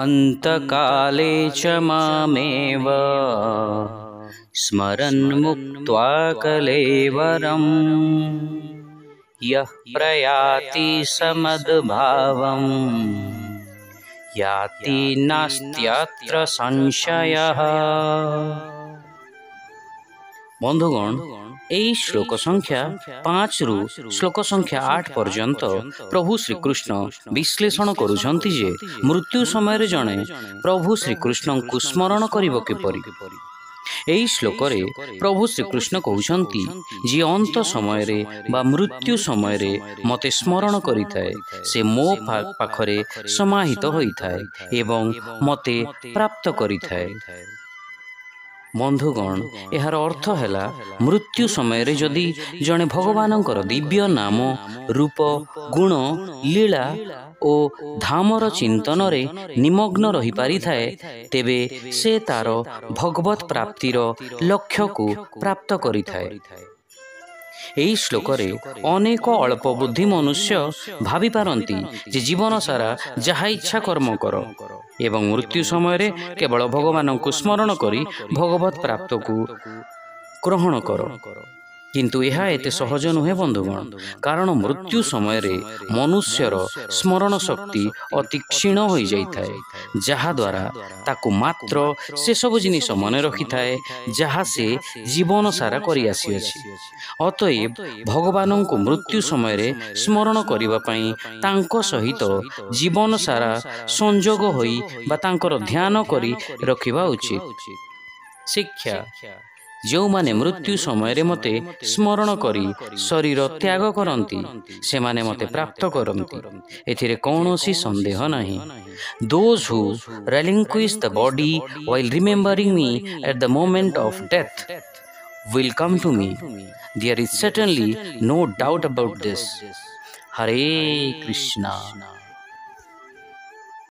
अन्तकाले च मामेव स्मरन् मुक्त्वा कलेवरम् यः प्रयाति समद्भावम् याति नास्त्यत्र संशयः। बंधुगण এই শ্লোক সংখ্যা 5 রু শ্লোক সংখ্যা 8 পর্যন্ত প্রভু শ্রীকৃষ্ণ বিশ্লেষণ করুଛନ୍ତି যে মৃত্যু সমୟରେ ଜଣେ ପ୍ରଭୁ ଶ୍ରୀକୃଷ୍ଣଙ୍କୁ ସ୍ମରଣ କରିବ କିପରି। ଏହି ଶ୍ଲୋକରେ ପ୍ରଭୁ ଶ୍ରୀକୃଷ୍ଣ କହୁଛନ୍ତି ଯିଏ ଅନ୍ତ ସମୟରେ ବା ମୃତ୍ୟୁ ସମୟରେ ମୋତେ ସ୍ମରଣ କରିଥାଏ ସେ ମୋ ପାଖରେ ସମାହିତ ହୋଇଥାଏ ଏବଂ ମୋତେ ପ୍ରାପ୍ତ କରିଥାଏ। ବନ୍ଧୁଗଣ ଏହାର ଅର୍ଥ ହେଲା ମୃତ୍ୟୁ ସମୟରେ ଯଦି ଜଣେ ଭଗବାନଙ୍କର ଦିବ୍ୟ ନାମ ରୂପ ଗୁଣ ଲୀଳା ଓ ଧାମର ଚିନ୍ତନରେ ନିମଗ୍ନ ରହିପାରିଥାଏ ତେବେ ସେ ତାର ଭଗବତ ପ୍ରାପ୍ତିର ଲକ୍ଷ୍ୟକୁ ପ୍ରାପ୍ତ କରିଥାଏ। ଏହି ଶ୍ଲୋକରେ ଅନେକ ଅଳ୍ପ ବୁଦ୍ଧି ମନୁଷ୍ୟ ଭାବିପାରନ୍ତି ଯେ ଜୀବନ ସାରା ଯାହା ଇଚ୍ଛା କର୍ମ କର ଏବଂ ମୃତ୍ୟୁ ସମୟରେ କେବଳ ଭଗବାନଙ୍କୁ ସ୍ମରଣ କରି ଭଗବତ ପ୍ରାପ୍ତକୁ ଗ୍ରହଣ କର। କିନ୍ତୁ ଏହା ଏତେ ସହଜ ନୁହେଁ ବନ୍ଧୁଗଣ, କାରଣ ମୃତ୍ୟୁ ସମୟରେ ମନୁଷ୍ୟର ସ୍ମରଣ ଶକ୍ତି ଅତି କ୍ଷୀଣ ହୋଇଯାଇଥାଏ, ଯାହାଦ୍ୱାରା ତାକୁ ମାତ୍ର ସେସବୁ ଜିନିଷ ମନେ ରଖିଥାଏ ଯାହା ସେ ଜୀବନ ସାରା କରିଆସିଅଛି। ଅତଏବ ଭଗବାନଙ୍କୁ ମୃତ୍ୟୁ ସମୟରେ ସ୍ମରଣ କରିବା ପାଇଁ ତାଙ୍କ ସହିତ ଜୀବନ ସାରା ସଂଯୋଗ ହୋଇ ବା ତାଙ୍କର ଧ୍ୟାନ କରି ରଖିବା ଉଚିତ। ଶିକ୍ଷା ଯେଉଁମାନେ ମୃତ୍ୟୁ ସମୟରେ ମୋତେ ସ୍ମରଣ କରି ଶରୀର ତ୍ୟାଗ କରନ୍ତି ସେମାନେ ମୋତେ ପ୍ରାପ୍ତ କରନ୍ତି, ଏଥିରେ କୌଣସି ସନ୍ଦେହ ନାହିଁ। Those who relinquish the body while remembering me at the moment of death will come to me. There is certainly no doubt about this. Hare Krishna.